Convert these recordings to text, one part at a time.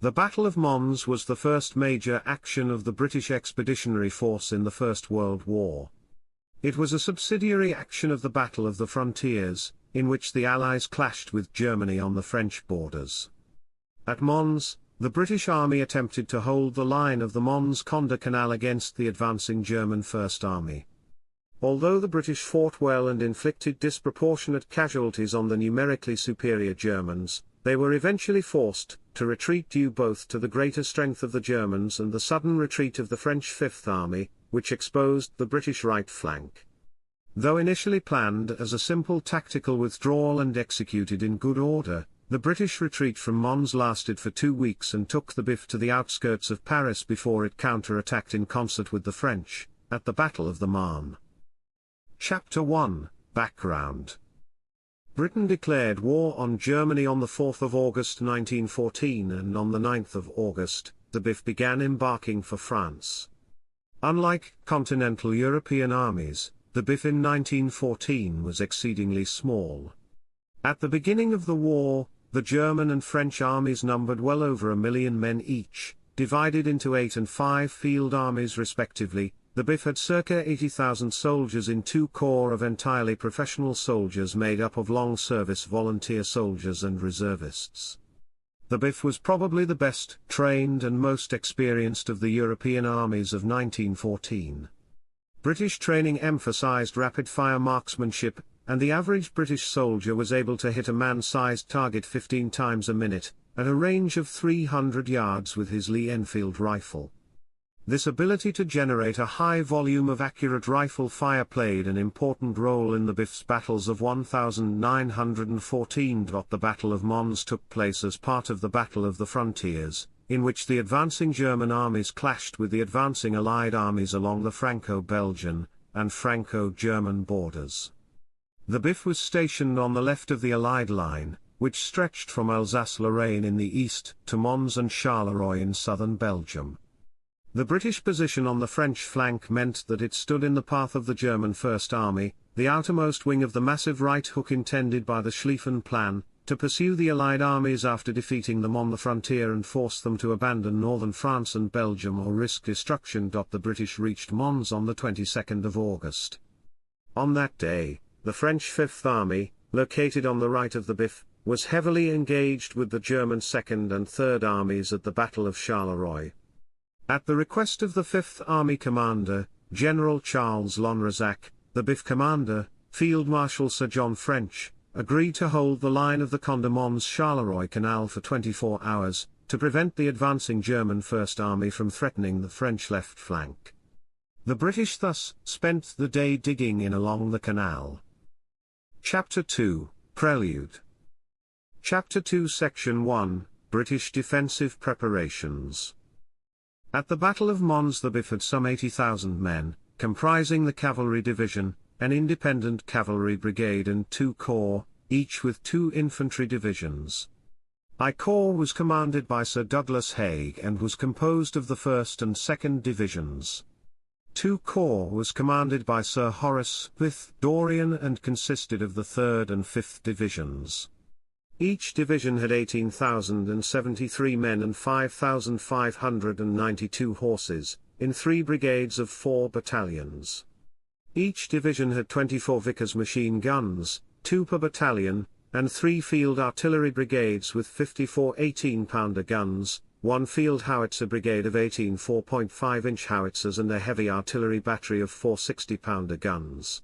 The Battle of Mons was the first major action of the British Expeditionary Force in the First World War. It was a subsidiary action of the Battle of the Frontiers, in which the Allies clashed with Germany on the French borders. At Mons, the British Army attempted to hold the line of the Mons-Condé Canal against the advancing German First Army. Although the British fought well and inflicted disproportionate casualties on the numerically superior Germans, they were eventually forced to retreat due both to the greater strength of the Germans and the sudden retreat of the French Fifth Army, which exposed the British right flank. Though initially planned as a simple tactical withdrawal and executed in good order, the British retreat from Mons lasted for 2 weeks and took the BIF to the outskirts of Paris before it counter-attacked in concert with the French, at the Battle of the Marne. Chapter 1, Background. Britain declared war on Germany on the 4th of August 1914, and on the 9th of August, the BIF began embarking for France. Unlike continental European armies, the BIF in 1914 was exceedingly small. At the beginning of the war, the German and French armies numbered well over 1 million men each, divided into 8 and 5 field armies respectively. The BIF had circa 80,000 soldiers in 2 corps of entirely professional soldiers made up of long-service volunteer soldiers and reservists. The BIF was probably the best trained and most experienced of the European armies of 1914. British training emphasized rapid-fire marksmanship, and the average British soldier was able to hit a man-sized target 15 times a minute, at a range of 300 yards with his Lee Enfield rifle. This ability to generate a high volume of accurate rifle fire played an important role in the BIF's battles of 1914. The Battle of Mons took place as part of the Battle of the Frontiers, in which the advancing German armies clashed with the advancing Allied armies along the Franco-Belgian and Franco-German borders. The BIF was stationed on the left of the Allied line, which stretched from Alsace-Lorraine in the east to Mons and Charleroi in southern Belgium. The British position on the French flank meant that it stood in the path of the German First Army, the outermost wing of the massive right hook intended by the Schlieffen Plan, to pursue the Allied armies after defeating them on the frontier and force them to abandon northern France and Belgium or risk destruction. The British reached Mons on the 22nd of August. On that day, the French Fifth Army, located on the right of the BIF, was heavily engaged with the German Second and Third Armies at the Battle of Charleroi. At the request of the Fifth Army commander, General Charles Lonrezac, the BIF commander, Field Marshal Sir John French, agreed to hold the line of the Condé Mons-Charleroi Canal for 24 hours, to prevent the advancing German First Army from threatening the French left flank. The British thus spent the day digging in along the canal. Chapter 2, Prelude. Chapter 2 Section 1, British Defensive Preparations. At the Battle of Mons the BIF had some 80,000 men, comprising the cavalry division, an independent cavalry brigade and 2 corps, each with 2 infantry divisions. I Corps was commanded by Sir Douglas Haig and was composed of the 1st and 2nd Divisions. 2 Corps was commanded by Sir Horace Smith Dorian and consisted of the 3rd and 5th Divisions. Each division had 18,073 men and 5,592 horses, in 3 brigades of 4 battalions. Each division had 24 Vickers machine guns, 2 per battalion, and 3 field artillery brigades with 54 18-pounder guns, 1 field howitzer brigade of 18 4.5-inch howitzers and a heavy artillery battery of 4 60-pounder guns.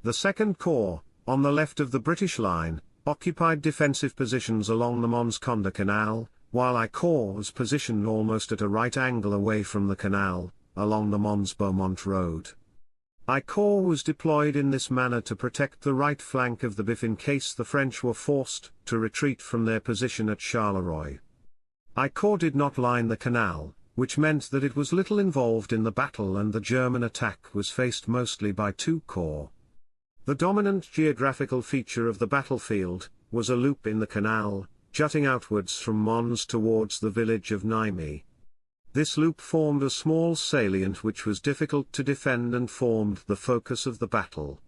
The 2nd Corps, on the left of the British line, occupied defensive positions along the Mons-Condé Canal, while I Corps was positioned almost at a right angle away from the canal, along the Mons-Beaumont road. I Corps was deployed in this manner to protect the right flank of the BIF in case the French were forced to retreat from their position at Charleroi. I Corps did not line the canal, which meant that it was little involved in the battle and the German attack was faced mostly by 2 corps. The dominant geographical feature of the battlefield was a loop in the canal, jutting outwards from Mons towards the village of Nîmes. This loop formed a small salient which was difficult to defend and formed the focus of the battle.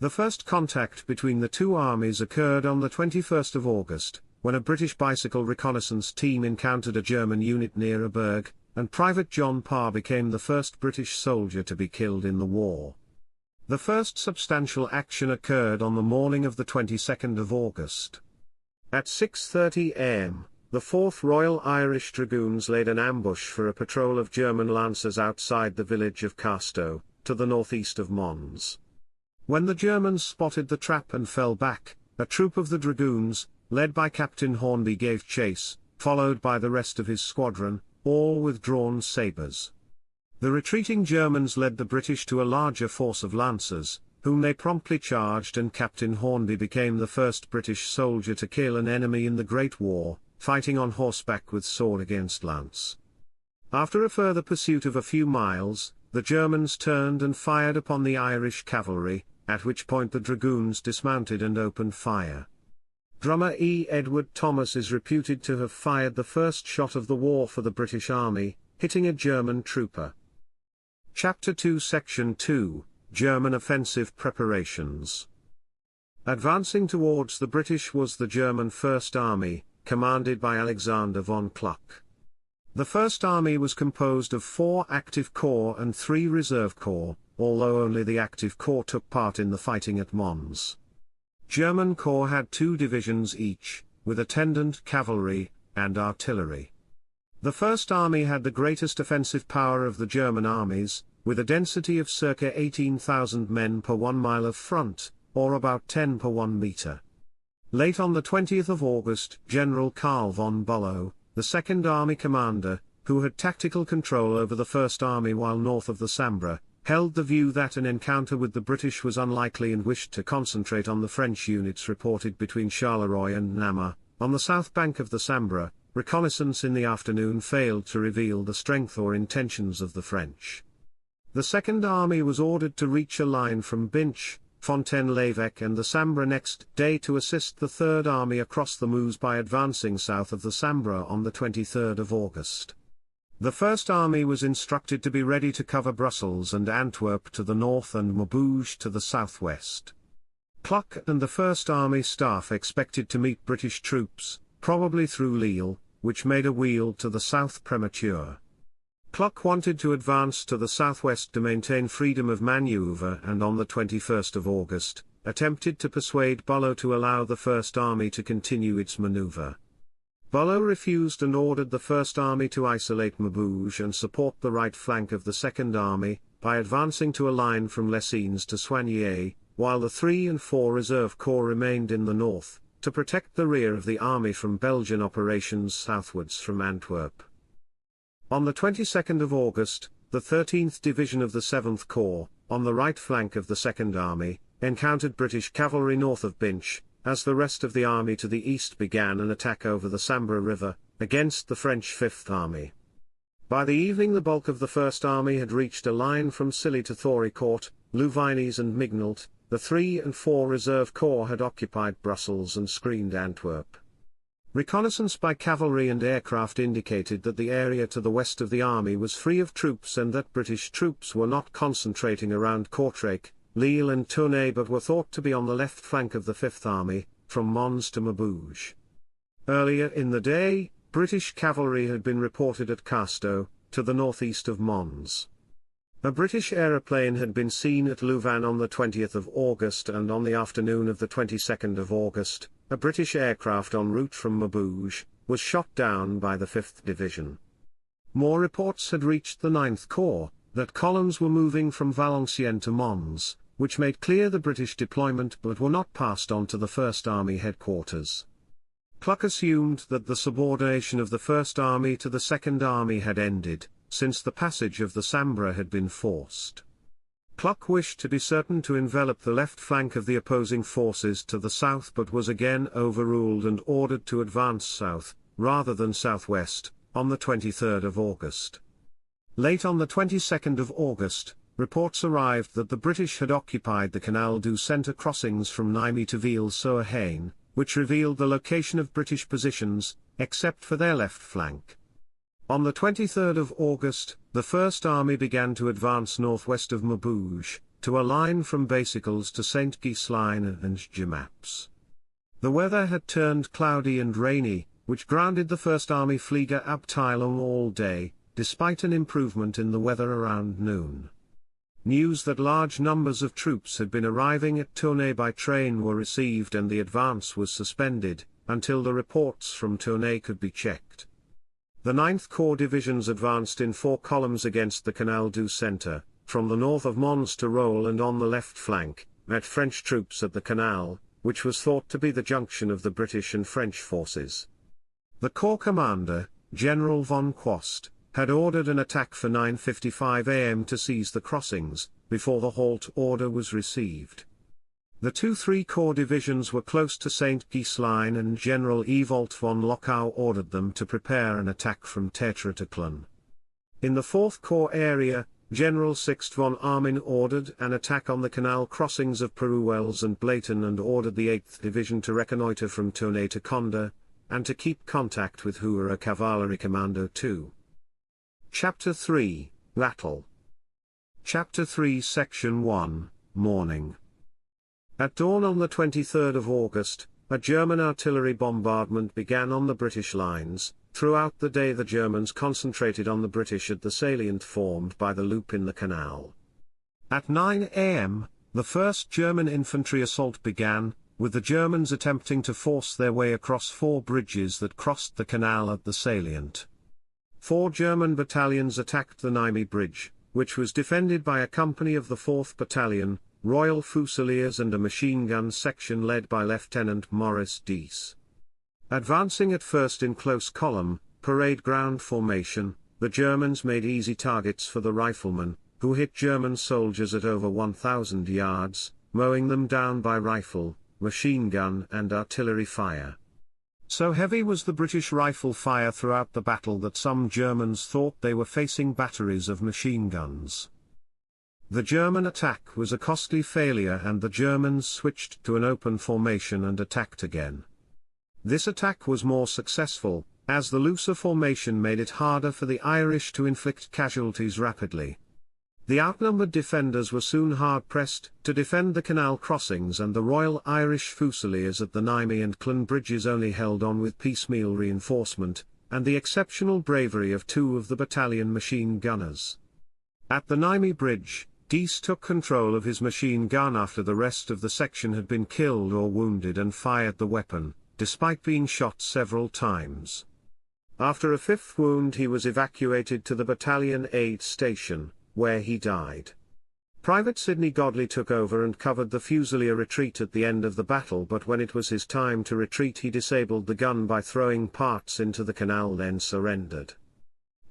The first contact between the 2 armies occurred on the 21st of August, when a British bicycle reconnaissance team encountered a German unit near a berg, and Private John Parr became the first British soldier to be killed in the war. The first substantial action occurred on the morning of the 22nd of August. At 6:30 am, the 4th Royal Irish Dragoons laid an ambush for a patrol of German lancers outside the village of Carstow, to the northeast of Mons. When the Germans spotted the trap and fell back, a troop of the dragoons, led by Captain Hornby, gave chase, followed by the rest of his squadron, all with drawn sabres. The retreating Germans led the British to a larger force of lancers, whom they promptly charged, and Captain Hornby became the first British soldier to kill an enemy in the Great War, fighting on horseback with sword against lance. After a further pursuit of a few miles, the Germans turned and fired upon the Irish cavalry, at which point the dragoons dismounted and opened fire. Drummer E. Edward Thomas is reputed to have fired the first shot of the war for the British Army, hitting a German trooper. Chapter 2 Section 2, German Offensive Preparations. Advancing towards the British was the German First Army, commanded by Alexander von Kluck. The First Army was composed of 4 active corps and 3 reserve corps, although only the active corps took part in the fighting at Mons. German corps had 2 divisions each, with attendant cavalry and artillery. The First Army had the greatest offensive power of the German armies, with a density of circa 18,000 men per 1 mile of front, or about 10 per 1 meter. Late on the 20th of August, General Karl von Bülow, the Second Army commander, who had tactical control over the First Army while north of the Sambre, held the view that an encounter with the British was unlikely and wished to concentrate on the French units reported between Charleroi and Namur. On the south bank of the Sambre, reconnaissance in the afternoon failed to reveal the strength or intentions of the French. The Second Army was ordered to reach a line from Binche, Fontaine-l'Evêque and the Sambre next day to assist the Third Army across the Meuse by advancing south of the Sambre on the 23rd of August. The First Army was instructed to be ready to cover Brussels and Antwerp to the north and Maubeuge to the southwest. Kluck and the First Army staff expected to meet British troops, probably through Lille, which made a wheel to the south premature. Kluck wanted to advance to the southwest to maintain freedom of maneuver, and on the 21st of August, attempted to persuade Bülow to allow the First Army to continue its maneuver. Bülow refused and ordered the First Army to isolate Maubeuge and support the right flank of the Second Army, by advancing to a line from Lessines to Soignies, while the 3 and 4 Reserve Corps remained in the north, to protect the rear of the army from Belgian operations southwards from Antwerp. On the 22nd of August, the 13th Division of the 7th Corps, on the right flank of the Second Army, encountered British cavalry north of Binche, as the rest of the army to the east began an attack over the Sambre River, against the French Fifth Army. By the evening the bulk of the First Army had reached a line from Silly to Thoricourt, Louvignies and Mignault. The 3 and 4 Reserve Corps had occupied Brussels and screened Antwerp. Reconnaissance by cavalry and aircraft indicated that the area to the west of the army was free of troops and that British troops were not concentrating around Courtrai, Lille and Tournai but were thought to be on the left flank of the Fifth Army, from Mons to Maubeuge. Earlier in the day, British cavalry had been reported at Carstow, to the northeast of Mons. A British aeroplane had been seen at Louvain on the 20th of August, and on the afternoon of the 22nd of August, a British aircraft en route from Maubeuge was shot down by the 5th Division. More reports had reached the 9th Corps, that columns were moving from Valenciennes to Mons, which made clear the British deployment but were not passed on to the First Army headquarters. Kluck assumed that the subordination of the First Army to the Second Army had ended, since the passage of the Sambre had been forced. Kluck wished to be certain to envelop the left flank of the opposing forces to the south but was again overruled and ordered to advance south, rather than southwest, on the 23rd of August. Late on the 22nd of August, reports arrived that the British had occupied the Canal du Centre crossings from Nîmes to Ville-sur-Haine, which revealed the location of British positions, except for their left flank. On the 23rd of August, the First Army began to advance northwest of Maubeuge, to a line from Basicles to Saint-Ghislain and Jemappes. The weather had turned cloudy and rainy, which grounded the First Army Fliegerabteilung all day, despite an improvement in the weather around noon. News that large numbers of troops had been arriving at Tournai by train were received and the advance was suspended, until the reports from Tournai could be checked. The 9th Corps divisions advanced in 4 columns against the Canal du Centre, from the north of Mons to Rolle, and on the left flank, met French troops at the canal, which was thought to be the junction of the British and French forces. The Corps commander, General von Quost, had ordered an attack for 9:55 am to seize the crossings, before the halt order was received. The 2-3 Corps divisions were close to St. Ghislain and General Evolt von Lochow ordered them to prepare an attack from Tetratiklon. In the 4th Corps area, General Sixt von Armin ordered an attack on the canal crossings of Peruels and Blayton and ordered the 8th Division to reconnoiter from Tournai to Conde, and to keep contact with Hura Cavalry Commando 2. Chapter 3, Battle. Chapter 3 Section 1, Morning. At dawn on the 23rd of August, a German artillery bombardment began on the British lines. Throughout the day the Germans concentrated on the British at the salient formed by the loop in the canal. At 9 am, the first German infantry assault began, with the Germans attempting to force their way across 4 bridges that crossed the canal at the salient. 4 German battalions attacked the Nîmes Bridge, which was defended by a company of the 4th Battalion, Royal Fusiliers and a machine gun section led by Lieutenant Maurice Dees. Advancing at first in close column, parade ground formation, the Germans made easy targets for the riflemen, who hit German soldiers at over 1,000 yards, mowing them down by rifle, machine gun and artillery fire. So heavy was the British rifle fire throughout the battle that some Germans thought they were facing batteries of machine guns. The German attack was a costly failure and the Germans switched to an open formation and attacked again. This attack was more successful, as the looser formation made it harder for the Irish to inflict casualties rapidly. The outnumbered defenders were soon hard-pressed to defend the canal crossings, and the Royal Irish Fusiliers at the Nîmes and Clun bridges only held on with piecemeal reinforcement, and the exceptional bravery of 2 of the battalion machine gunners. At the Nîmes bridge, Dees took control of his machine gun after the rest of the section had been killed or wounded and fired the weapon, despite being shot several times. After a 5th wound he was evacuated to the battalion aid station, where he died. Private Sidney Godley took over and covered the Fusilier retreat at the end of the battle, but when it was his time to retreat he disabled the gun by throwing parts into the canal, then surrendered.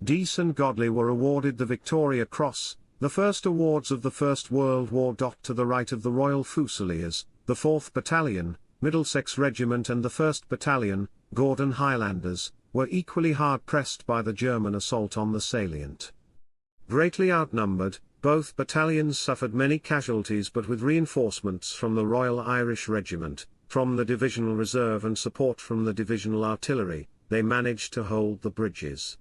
Dees and Godley were awarded the Victoria Cross, the first awards of the First World War. To the right of the Royal Fusiliers, the 4th Battalion, Middlesex Regiment and the 1st Battalion, Gordon Highlanders, were equally hard-pressed by the German assault on the salient. Greatly outnumbered, both battalions suffered many casualties, but with reinforcements from the Royal Irish Regiment, from the Divisional Reserve and support from the Divisional Artillery, they managed to hold the bridges.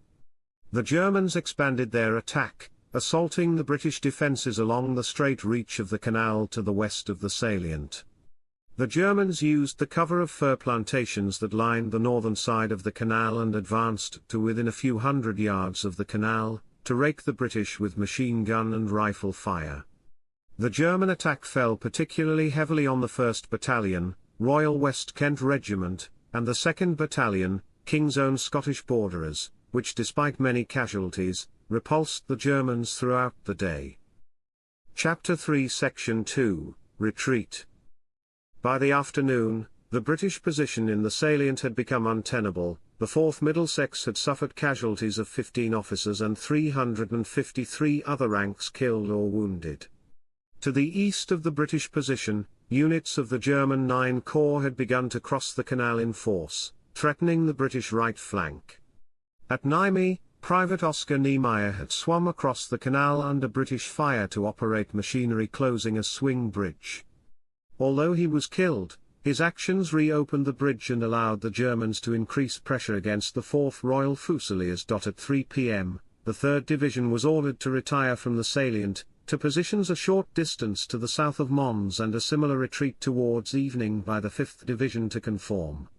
The Germans expanded their attack, assaulting the British defences along the straight reach of the canal to the west of the salient. The Germans used the cover of fir plantations that lined the northern side of the canal and advanced to within a few hundred yards of the canal, to rake the British with machine gun and rifle fire. The German attack fell particularly heavily on the 1st Battalion, Royal West Kent Regiment, and the 2nd Battalion, King's Own Scottish Borderers, which despite many casualties, repulsed the Germans throughout the day. Chapter 3 Section 2, Retreat. By the afternoon, the British position in the salient had become untenable. The 4th Middlesex had suffered casualties of 15 officers and 353 other ranks killed or wounded. To the east of the British position, units of the German 9 Corps had begun to cross the canal in force, threatening the British right flank. At Nîmes, Private Oscar Niemeyer had swum across the canal under British fire to operate machinery closing a swing bridge. Although he was killed, his actions reopened the bridge and allowed the Germans to increase pressure against the 4th Royal Fusiliers. At 3 p.m., the 3rd Division was ordered to retire from the salient, to positions a short distance to the south of Mons, and a similar retreat towards evening by the 5th Division to conform.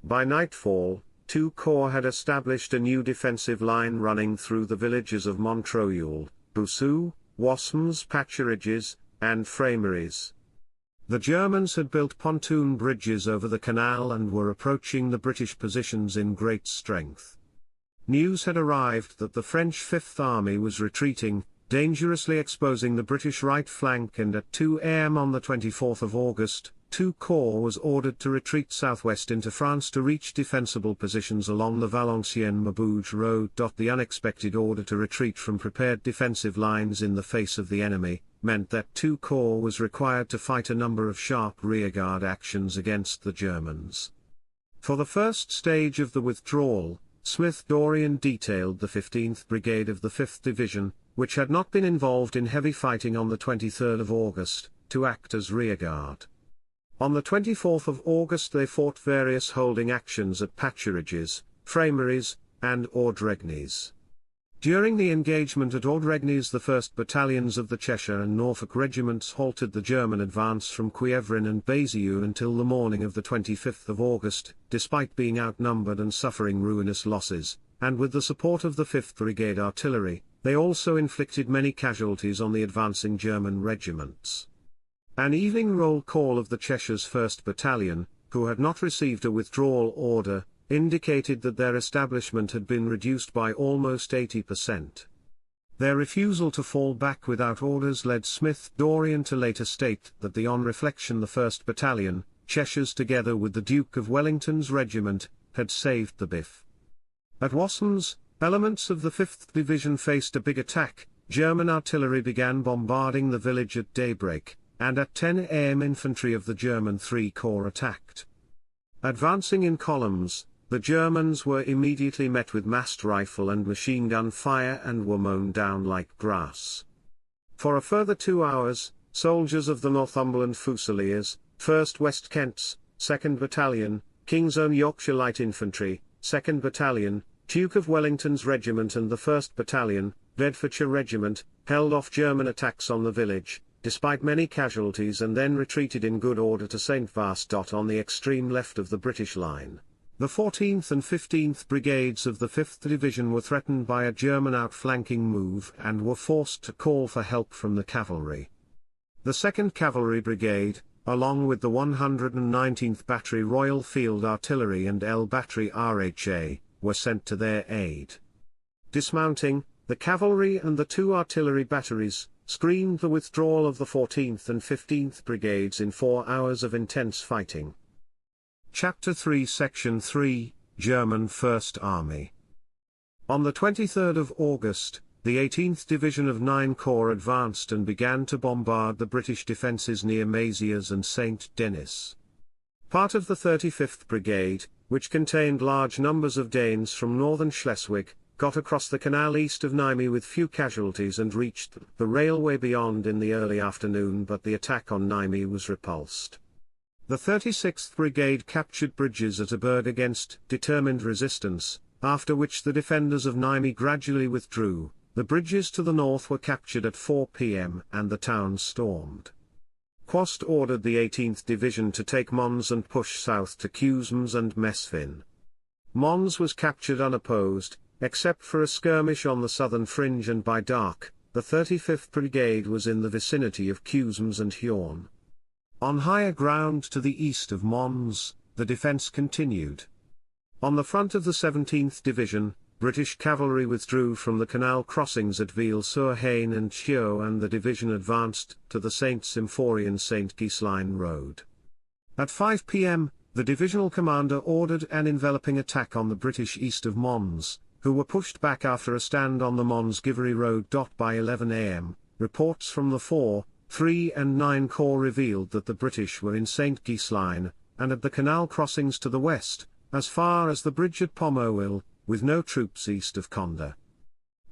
By nightfall, 2 corps had established a new defensive line running through the villages of Montreuil, Boussu, Wasmes Pâturages, and Frameries. The Germans had built pontoon bridges over the canal and were approaching the British positions in great strength. News had arrived that the French Fifth Army was retreating, dangerously exposing the British right flank, and at 2 am on the 24th of August, 2 corps was ordered to retreat southwest into France to reach defensible positions along the Valenciennes-Maubeuge road. The unexpected order to retreat from prepared defensive lines in the face of the enemy meant that 2 corps was required to fight a number of sharp rearguard actions against the Germans. For the first stage of the withdrawal, Smith-Dorrien detailed the 15th Brigade of the 5th Division, which had not been involved in heavy fighting on the 23rd of August, to act as rearguard. On the 24th of August they fought various holding actions at Pâturages, Frameries, and Audregnies. During the engagement at Audregnies, the 1st Battalions of the Cheshire and Norfolk regiments halted the German advance from Quievrin and Bézieux until the morning of the 25th of August, despite being outnumbered and suffering ruinous losses, and with the support of the 5th Brigade artillery, they also inflicted many casualties on the advancing German regiments. An evening roll call of the Cheshire's 1st Battalion, who had not received a withdrawal order, indicated that their establishment had been reduced by almost 80%. Their refusal to fall back without orders led Smith-Dorrien to later state that on reflection the 1st Battalion, Cheshires together with the Duke of Wellington's regiment, had saved the Biff. At Wasmes, elements of the 5th Division faced a big attack. German artillery began bombarding the village at daybreak, and at 10 am infantry of the German 3 Corps attacked. Advancing in columns, the Germans were immediately met with massed rifle and machine gun fire and were mown down like grass. For a further 2 hours, soldiers of the Northumberland Fusiliers, 1st West Kents, 2nd Battalion, King's Own Yorkshire Light Infantry, 2nd Battalion, Duke of Wellington's Regiment and the 1st Battalion, Bedfordshire Regiment, held off German attacks on the village, despite many casualties, and then retreated in good order to St. Vast. On the extreme left of the British line, the 14th and 15th Brigades of the 5th Division were threatened by a German outflanking move and were forced to call for help from the cavalry. The 2nd Cavalry Brigade, along with the 119th Battery Royal Field Artillery and L Battery RHA, were sent to their aid. Dismounting, the cavalry and the 2 artillery batteries screened the withdrawal of the 14th and 15th Brigades in 4 hours of intense fighting. Chapter 3 Section 3, German First Army. On the 23rd of August, the 18th Division of 9 Corps advanced and began to bombard the British defences near Mézières and Saint-Denis. Part of the 35th Brigade, which contained large numbers of Danes from northern Schleswig, got across the canal east of Nîmes with few casualties and reached the railway beyond in the early afternoon, but the attack on Nîmes was repulsed. The 36th Brigade captured bridges at Aberg against determined resistance, after which the defenders of Nîmes gradually withdrew. The bridges to the north were captured at 4 p.m. and the town stormed. Quast ordered the 18th Division to take Mons and push south to Cusemmes and Mesfin. Mons was captured unopposed, except for a skirmish on the southern fringe, and by dark, the 35th Brigade was in the vicinity of Cusemmes and Huorn. On higher ground to the east of Mons, the defence continued. On the front of the 17th Division, British cavalry withdrew from the canal crossings at Ville-sur-Haine and Thieu, and the division advanced to the Saint-Symphorien-Saint Ghislain road. At 5 p.m., the divisional commander ordered an enveloping attack on the British east of Mons, who were pushed back after a stand on the Mons-Givry road. By 11 am, reports from the 4, 3 and 9 Corps revealed that the British were in Saint Ghislain, and at the canal crossings to the west, as far as the bridge at Pomotville, with no troops east of Condé.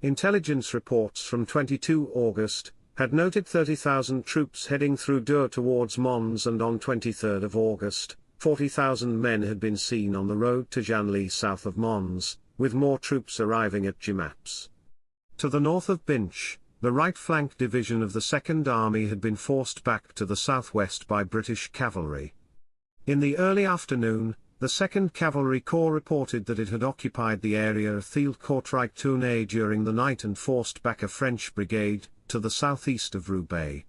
Intelligence reports from 22 August had noted 30,000 troops heading through Dour towards Mons, and on 23 August, 40,000 men had been seen on the road to Genlis south of Mons, with more troops arriving at Jemappes. To the north of Binch, the right flank division of the Second Army had been forced back to the southwest by British cavalry. In the early afternoon, the 2nd Cavalry Corps reported that it had occupied the area of Thielcourt-Tournai during the night and forced back a French brigade to the southeast of Roubaix.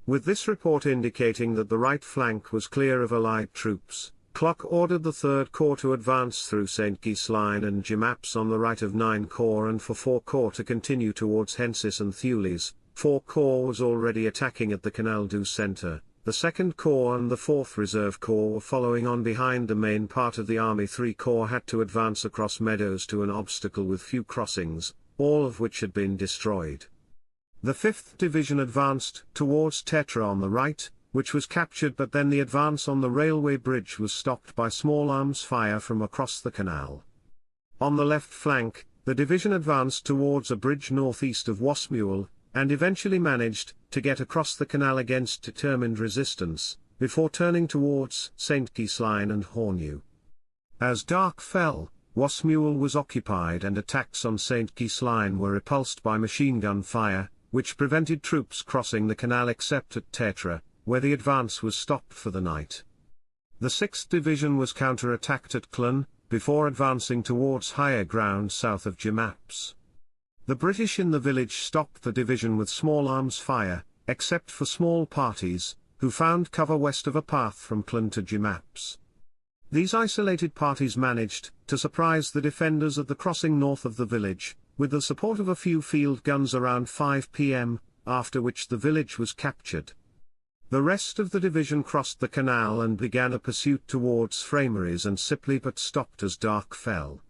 With this report indicating that the right flank was clear of Allied troops, Klock ordered the 3rd Corps to advance through Saint-Ghislain and Jemappes on the right of 9 Corps and for 4 Corps to continue towards Hensis and Thewles. 4 Corps was already attacking at the Canal du Centre. The 2nd Corps and the 4th Reserve Corps were following on behind the main part of the army. 3 Corps had to advance across meadows to an obstacle with few crossings, all of which had been destroyed. The 5th Division advanced towards Tetre on the right, which was captured, but then the advance on the railway bridge was stopped by small arms fire from across the canal. On the left flank, the division advanced towards a bridge northeast of Wasmuel, and eventually managed to get across the canal against determined resistance, before turning towards Saint-Ghislain and Horneau. As dark fell, Wasmuel was occupied and attacks on Saint-Ghislain were repulsed by machine gun fire, which prevented troops crossing the canal except at Tetre, where the advance was stopped for the night. The 6th Division was counter-attacked at Clun, before advancing towards higher ground south of Jemappes. The British in the village stopped the division with small arms fire, except for small parties, who found cover west of a path from Clun to Jemappes. These isolated parties managed to surprise the defenders at the crossing north of the village, with the support of a few field guns around 5 p.m., after which the village was captured. The rest of the division crossed the canal and began a pursuit towards Frameries and Sipley, but stopped as dark fell.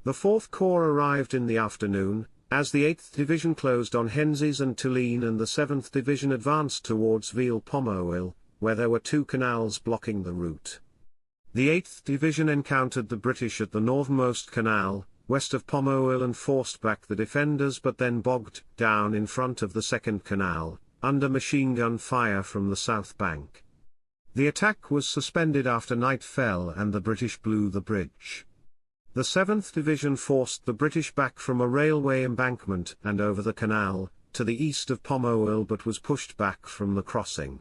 The 4th Corps arrived in the afternoon, as the 8th Division closed on Hensis and Tullin, and the 7th Division advanced towards Ville-Pomoil, where there were 2 canals blocking the route. The 8th Division encountered the British at the northernmost canal, west of Pomoil, and forced back the defenders, but then bogged down in front of the 2nd Canal, under machine gun fire from the south bank. The attack was suspended after night fell and the British blew the bridge. The 7th Division forced the British back from a railway embankment and over the canal, to the east of Pomoil, but was pushed back from the crossing.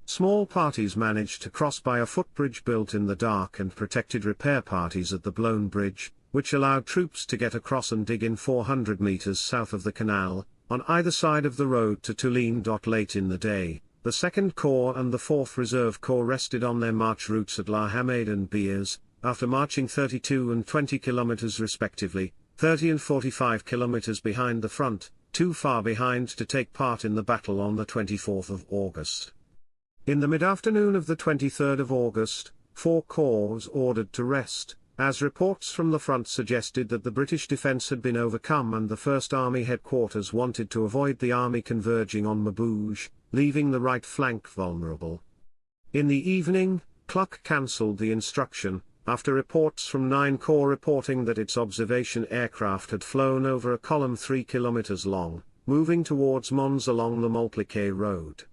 Small parties managed to cross by a footbridge built in the dark and protected repair parties at the blown bridge, which allowed troops to get across and dig in 400 meters south of the canal, on either side of the road to Tullin. Late in the day, the 2nd Corps and the 4th Reserve Corps rested on their march routes at La Hamade and Beers, after marching 32 and 20 kilometers respectively, 30 and 45 kilometers behind the front, too far behind to take part in the battle on the 24th of August. In the mid-afternoon of the 23rd of August, 4 Corps was ordered to rest, as reports from the front suggested that the British defence had been overcome and the 1st Army headquarters wanted to avoid the army converging on Maubeuge, leaving the right flank vulnerable. In the evening, Klock cancelled the instruction, after reports from 9 Corps reporting that its observation aircraft had flown over a column 3 kilometers long, moving towards Mons along the Malpliquet road.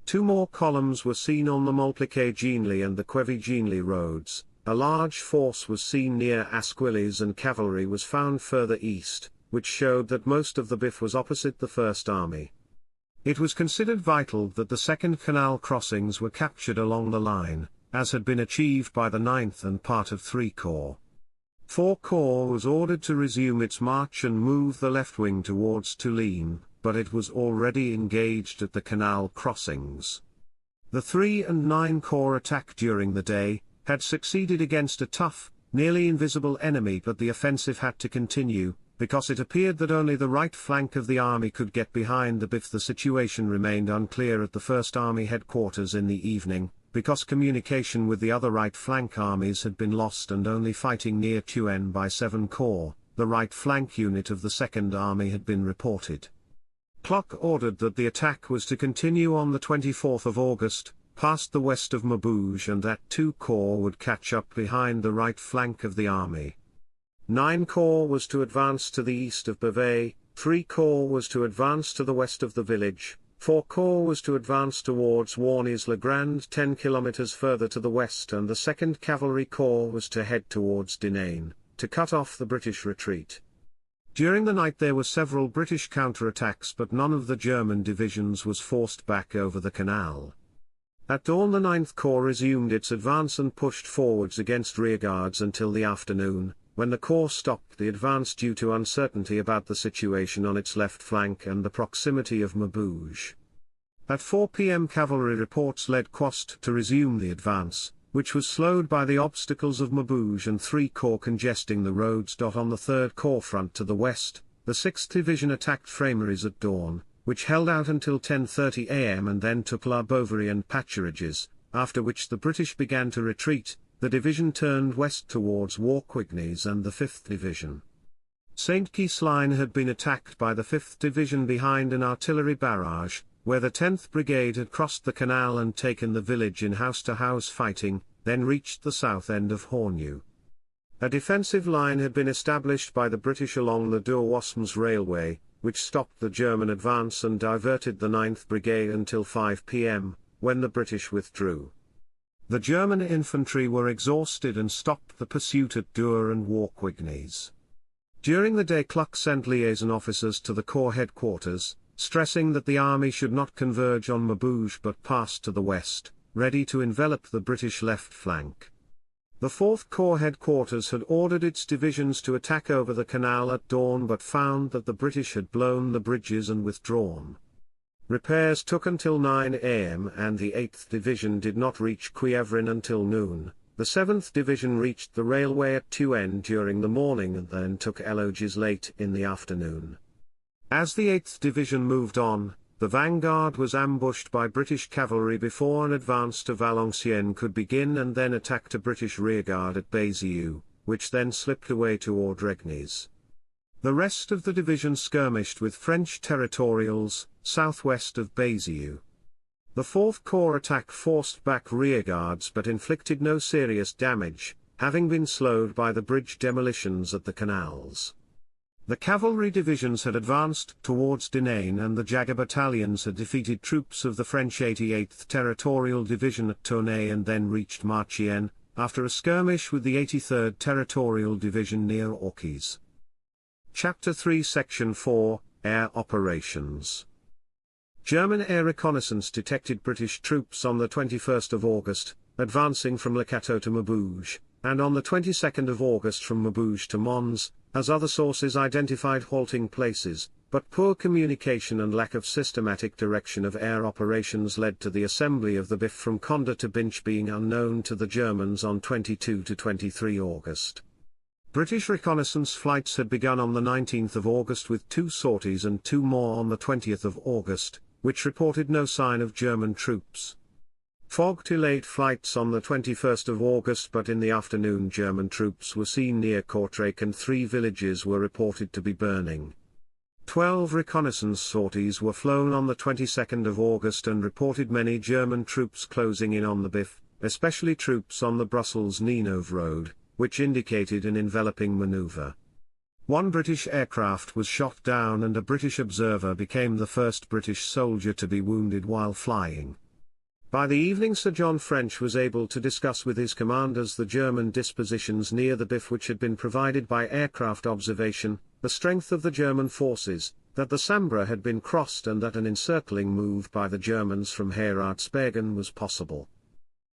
2 more columns were seen on the Malpliquet-Genly and the Quevy-Genly roads. A large force was seen near Asquilles and cavalry was found further east, which showed that most of the BIF was opposite the 1st Army. It was considered vital that the 2nd Canal crossings were captured along the line, as had been achieved by the 9th and part of 3 Corps. 4 Corps was ordered to resume its march and move the left wing towards Tullin, but it was already engaged at the canal crossings. The 3 and 9 Corps attack during the day had succeeded against a tough, nearly invisible enemy, but the offensive had to continue, because it appeared that only the right flank of the army could get behind the BIF. The situation remained unclear at the 1st Army headquarters in the evening, because communication with the other right flank armies had been lost and only fighting near Thuin by 7 Corps, the right flank unit of the 2nd Army, had been reported. Klock ordered that the attack was to continue on the 24th of August, past the west of Maubeuge, and that 2 Corps would catch up behind the right flank of the army. 9 Corps was to advance to the east of Beauvais, 3 Corps was to advance to the west of the village, 4 Corps was to advance towards Warnes-le-Grand 10 kilometers further to the west, and the 2nd Cavalry Corps was to head towards Dinane, to cut off the British retreat. During the night there were several British counterattacks, but none of the German divisions was forced back over the canal. At dawn the 9th Corps resumed its advance and pushed forwards against rearguards until the afternoon, when the Corps stopped the advance due to uncertainty about the situation on its left flank and the proximity of Maubeuge. At 4 p.m. cavalry reports led Quast to resume the advance, which was slowed by the obstacles of Maubeuge and 3 Corps congesting the roads. On the 3rd Corps front to the west, the 6th Division attacked Frameries at dawn, which held out until 10:30 a.m. and then took La Bouverie and Pâturages, after which the British began to retreat. The division turned west towards Wauquignies and the 5th Division. St. Guy's line had been attacked by the 5th Division behind an artillery barrage, where the 10th Brigade had crossed the canal and taken the village in house-to-house fighting, then reached the south end of Hornu. A defensive line had been established by the British along the Deux-Wasmes railway, which stopped the German advance and diverted the 9th Brigade until 5 p.m., when the British withdrew. The German infantry were exhausted and stopped the pursuit at Dour and Wauquignies. During the day Kluck sent liaison officers to the Corps headquarters, stressing that the army should not converge on Maubeuge but pass to the west, ready to envelop the British left flank. The 4th Corps headquarters had ordered its divisions to attack over the canal at dawn but found that the British had blown the bridges and withdrawn. Repairs took until 9 a.m. and the 8th Division did not reach Quievrin until noon. The 7th Division reached the railway at Thuin during the morning and then took Eloges late in the afternoon. As the 8th Division moved on, the vanguard was ambushed by British cavalry before an advance to Valenciennes could begin and then attacked a British rearguard at Bézieux, which then slipped away to Ordregnies. The rest of the division skirmished with French territorials, southwest of Bézieux. The 4th Corps attack forced back rearguards but inflicted no serious damage, having been slowed by the bridge demolitions at the canals. The cavalry divisions had advanced towards Dinane and the Jager battalions had defeated troops of the French 88th Territorial Division at Tournai and then reached Marchiennes, after a skirmish with the 83rd Territorial Division near Orchies. Chapter 3 Section 4, Air Operations. German air reconnaissance detected British troops on the 21st of August, advancing from Le Cateau to Maubeuge, and on the 22nd of August from Maubeuge to Mons, as other sources identified halting places, but poor communication and lack of systematic direction of air operations led to the assembly of the BIF from Condé to Binche being unknown to the Germans on 22 to 23 August. British reconnaissance flights had begun on the 19th of August with 2 sorties and 2 more on the 20th of August, which reported no sign of German troops. Fog delayed flights on the 21st of August but in the afternoon German troops were seen near Courtrai and 3 villages were reported to be burning. 12 reconnaissance sorties were flown on the 22nd of August and reported many German troops closing in on the BIF, especially troops on the Brussels-Ninove road, which indicated an enveloping maneuver. 1 British aircraft was shot down and a British observer became the first British soldier to be wounded while flying. By the evening Sir John French was able to discuss with his commanders the German dispositions near the BIF which had been provided by aircraft observation, the strength of the German forces, that the Sambre had been crossed and that an encircling move by the Germans from Heiratsbergen was possible.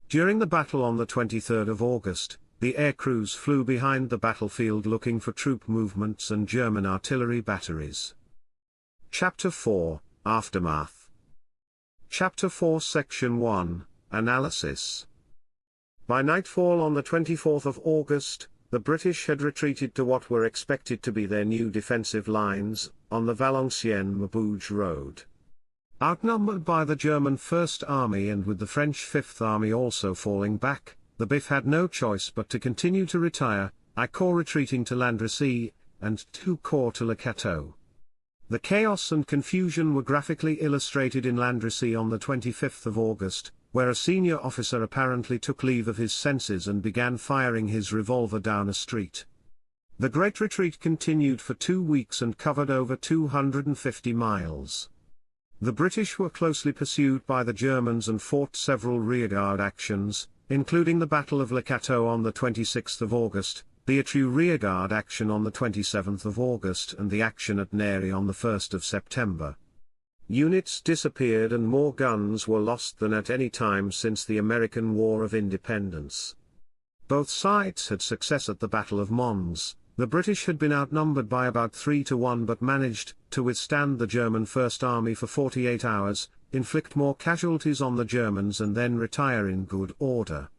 During the battle on the 23rd of August, the air crews flew behind the battlefield looking for troop movements and German artillery batteries. Chapter 4, Aftermath. Chapter 4 Section 1, Analysis. By nightfall on the 24th of August, the British had retreated to what were expected to be their new defensive lines, on the Valenciennes-Maubeuge road. Outnumbered by the German First Army and with the French Fifth Army also falling back, the BIF had no choice but to continue to retire, I Corps retreating to Landrecies, and 2 Corps to Le Cateau. The chaos and confusion were graphically illustrated in Landrecies on the 25th of August, where a senior officer apparently took leave of his senses and began firing his revolver down a street. The Great Retreat continued for 2 weeks and covered over 250 miles. The British were closely pursued by the Germans and fought several rearguard actions, including the Battle of Le Cateau on the 26th of August, the Atru rearguard action on the 27th of August and the action at Neri on the 1st of September. Units disappeared and more guns were lost than at any time since the American War of Independence. Both sides had success at the Battle of Mons. The British had been outnumbered by about 3-1 but managed to withstand the German First Army for 48 hours, inflict more casualties on the Germans and then retire in good order.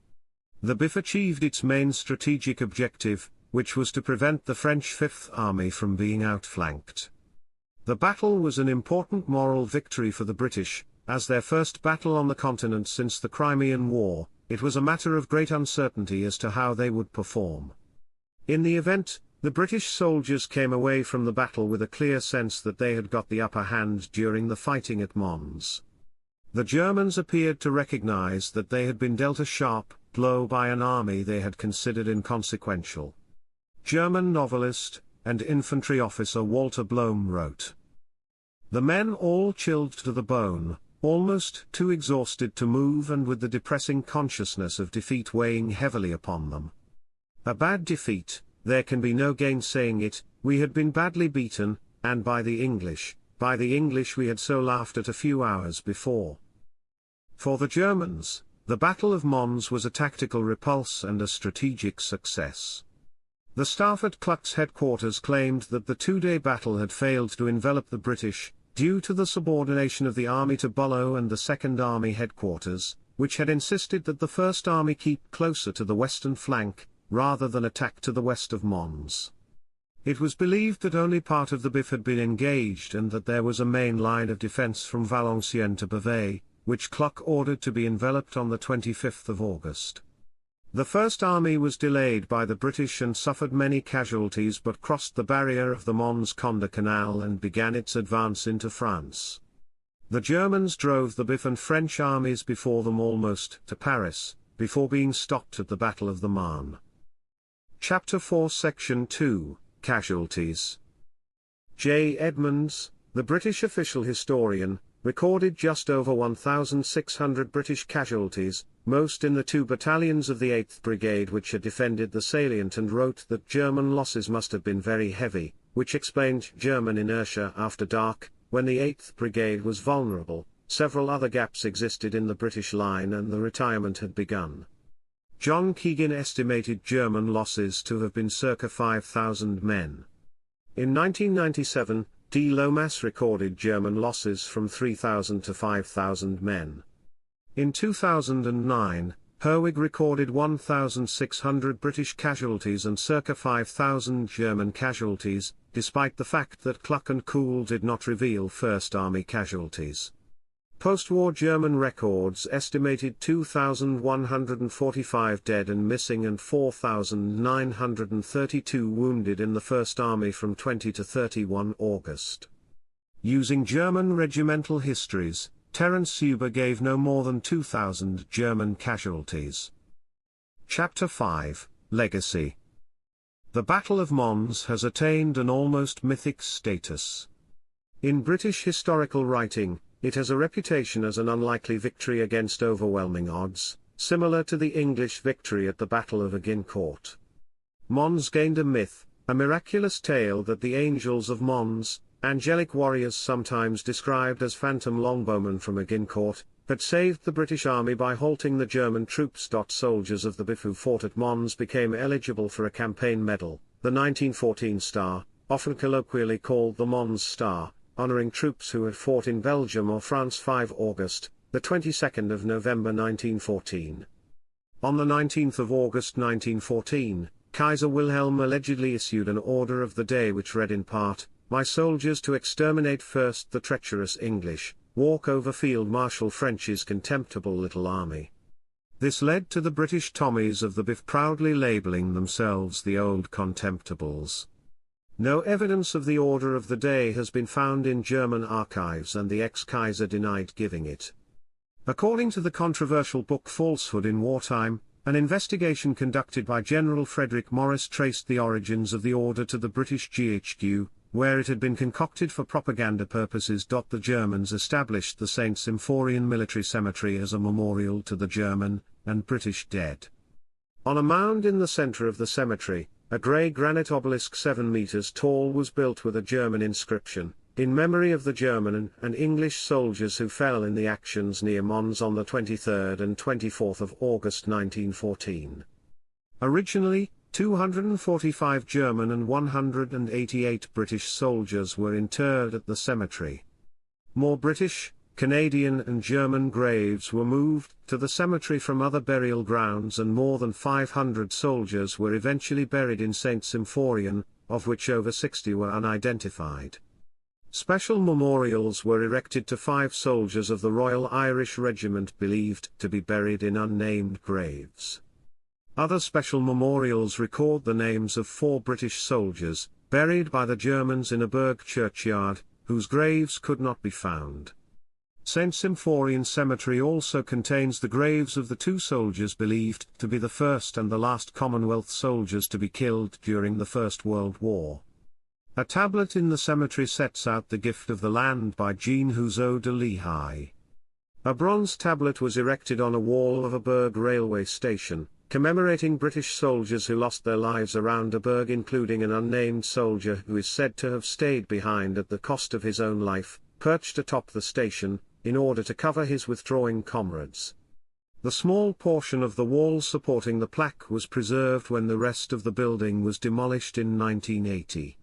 The BIF achieved its main strategic objective, which was to prevent the French Fifth Army from being outflanked. The battle was an important moral victory for the British. As their first battle on the continent since the Crimean War, it was a matter of great uncertainty as to how they would perform. In the event, the British soldiers came away from the battle with a clear sense that they had got the upper hand during the fighting at Mons. The Germans appeared to recognize that they had been dealt a sharp blow by an army they had considered inconsequential. German novelist and infantry officer Walter Blohm wrote, "The men all chilled to the bone, almost too exhausted to move and with the depressing consciousness of defeat weighing heavily upon them. A bad defeat, there can be no gainsaying it, we had been badly beaten, and by the English we had so laughed at a few hours before." For the Germans, the Battle of Mons was a tactical repulse and a strategic success. The staff at Kluck's headquarters claimed that the two-day battle had failed to envelop the British, due to the subordination of the army to Bullow and the Second Army headquarters, which had insisted that the First Army keep closer to the western flank, rather than attack to the west of Mons. It was believed that only part of the BIF had been engaged and that there was a main line of defense from Valenciennes to Bavay, which Kluck ordered to be enveloped on the 25th of August. The First Army was delayed by the British and suffered many casualties but crossed the barrier of the Mons Condé Canal and began its advance into France. The Germans drove the BIF and French armies before them almost to Paris, before being stopped at the Battle of the Marne. Chapter 4 Section 2, Casualties. J. Edmonds, the British official historian, recorded just over 1,600 British casualties, most in the two battalions of the 8th Brigade which had defended the salient, and wrote that German losses must have been very heavy, which explained German inertia after dark. When the 8th Brigade was vulnerable, several other gaps existed in the British line and the retirement had begun. John Keegan estimated German losses to have been circa 5,000 men. In 1997, D. Lomas recorded German losses from 3,000 to 5,000 men. In 2009, Herwig recorded 1,600 British casualties and circa 5,000 German casualties, despite the fact that Kluck and Kuhl did not reveal First Army casualties. Post-war German records estimated 2,145 dead and missing and 4,932 wounded in the First Army from 20 to 31 August. Using German regimental histories, Terence Huber gave no more than 2,000 German casualties. Chapter 5, Legacy. The Battle of Mons has attained an almost mythic status. In British historical writing, it has a reputation as an unlikely victory against overwhelming odds, similar to the English victory at the Battle of Agincourt. Mons gained a myth, a miraculous tale that the Angels of Mons, angelic warriors sometimes described as phantom longbowmen from Agincourt, had saved the British army by halting the German troops. Soldiers of the BIF who fought at Mons became eligible for a campaign medal, the 1914 Star, often colloquially called the Mons Star, honoring troops who had fought in Belgium or France. 5 August, the 22nd of November 1914. On the 19th of August 1914, Kaiser Wilhelm allegedly issued an order of the day which read in part, "My soldiers to exterminate first the treacherous English, walk over Field Marshal French's contemptible little army." This led to the British Tommies of the BIF proudly labelling themselves the Old Contemptibles. No evidence of the order of the day has been found in German archives and the ex-Kaiser denied giving it. According to the controversial book Falsehood in Wartime, an investigation conducted by General Frederick Morris traced the origins of the order to the British GHQ, where it had been concocted for propaganda purposes. The Germans established the St. Symphorian military cemetery as a memorial to the German and British dead. On a mound in the center of the cemetery, a grey granite obelisk 7 meters tall was built with a German inscription, in memory of the German and English soldiers who fell in the actions near Mons on the 23rd and 24th of August 1914. Originally, 245 German and 188 British soldiers were interred at the cemetery. More British, Canadian and German graves were moved to the cemetery from other burial grounds, and more than 500 soldiers were eventually buried in St. Symphorien, of which over 60 were unidentified. Special memorials were erected to 5 soldiers of the Royal Irish Regiment believed to be buried in unnamed graves. Other special memorials record the names of 4 British soldiers, buried by the Germans in a Berg churchyard, whose graves could not be found. St. Symphorien Cemetery also contains the graves of the 2 soldiers believed to be the first and the last Commonwealth soldiers to be killed during the First World War. A tablet in the cemetery sets out the gift of the land by Jean Houzeau de Lehigh. A bronze tablet was erected on a wall of a Berg railway station, commemorating British soldiers who lost their lives around a Berg, including an unnamed soldier who is said to have stayed behind at the cost of his own life, perched atop the station, in order to cover his withdrawing comrades. The small portion of the wall supporting the plaque was preserved when the rest of the building was demolished in 1980.